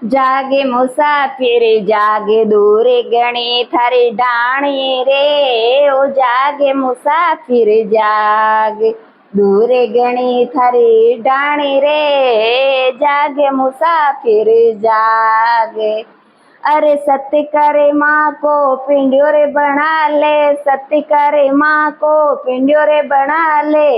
जागे मुसाफिर जागे दूर गणी थारी डाणी रे। ओ जागे मुसाफिर जागे दूर गणी थारी डाणी रे। जागे मुसाफिर जागे। अरे सत्य करे माँ को पिंडियो रे बना ले। सत्य करे माँ को पिंडियो रे बना ले।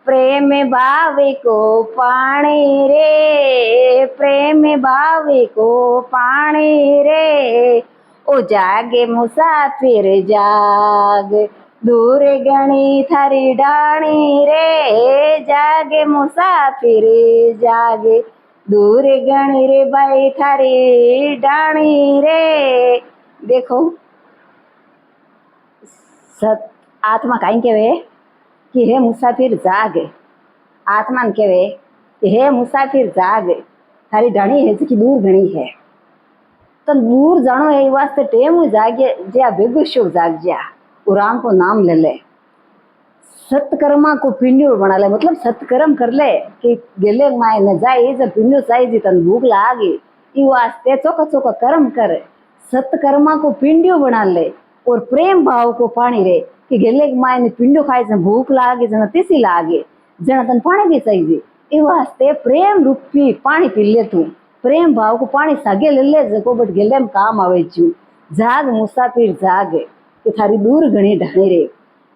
प्रेम भावे को पानी रे। प्रेम भावे को पानी रे। ओ जागे मुसाफिर जाग दूर गणी थारी डाणी रे। जागे मुसाफिर जागे दूर गणी रे भाई थारी डाणी रे। देखो सत आत्मा कहीं केवे कि हे मुसाफिर जाग। आत्मा ने केवे कि हे मुसाफिर जाग थारी ढणी है जी दूर घणी है। तो दूर जानो है वास्ते टेम जागे ज्या बेगो शोक जाग जा राम को नाम ले ले। सत्कर्मा को पिंडियो बना ले मतलब सत्कर्म कर ले कि गेले माए न जाए जब पिंडियो चाहिए जी तन भूख लागे ई वास्ते चोका चोका कर्म कर। सत्कर्मा को पिंडियो बना ले और प्रेम भाव को पानी रे कि गेले माए ने पिंडियो खाए जन भूख लागे जन तीसी लागे जन तन पानी भी चाहिए ई वास्ते प्रेम रूपी पानी पी ले तू। प्रेम भाव को पानी सागे ले ले जको बट गेले में काम आवे छू। जाग मुसाफिर जाग कि थारी दूर घणी ढणी रे।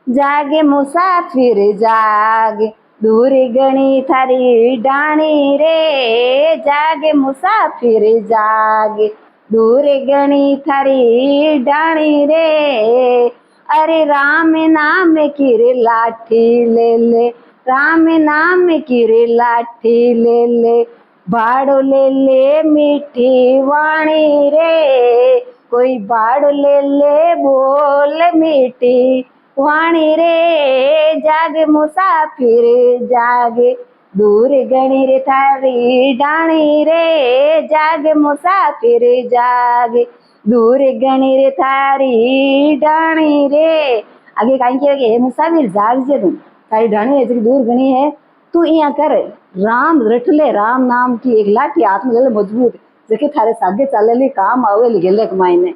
जागे मुसाफिर जाग दूर गणी थारी डाणी रे। जागे मुसाफिर जाग दूर गणी थारी डाणी रे। अरे राम नाम की रे लाठी ले ले। राम नाम की रे लाठी ले ले। भाड़ो ले ले मीठी वाणी रे। कोई भाड़ो ले ले बोल मीठी वाणी रे। जागे मुसाफिर जागे दूर गणी रे थारी डाणी रे। जागे मुसाफिर जागे दूर गणी रे थारी डाणी रे। आगे कहीं के हे मुसाफिर जाग जे तू थारी डाणी है जी दूर गणी है तू इया कर राम रट ले। राम नाम की एक लाठी हाथ में ले ले मजबूत जेके थारे सागे चाले काम आवे गेले मायने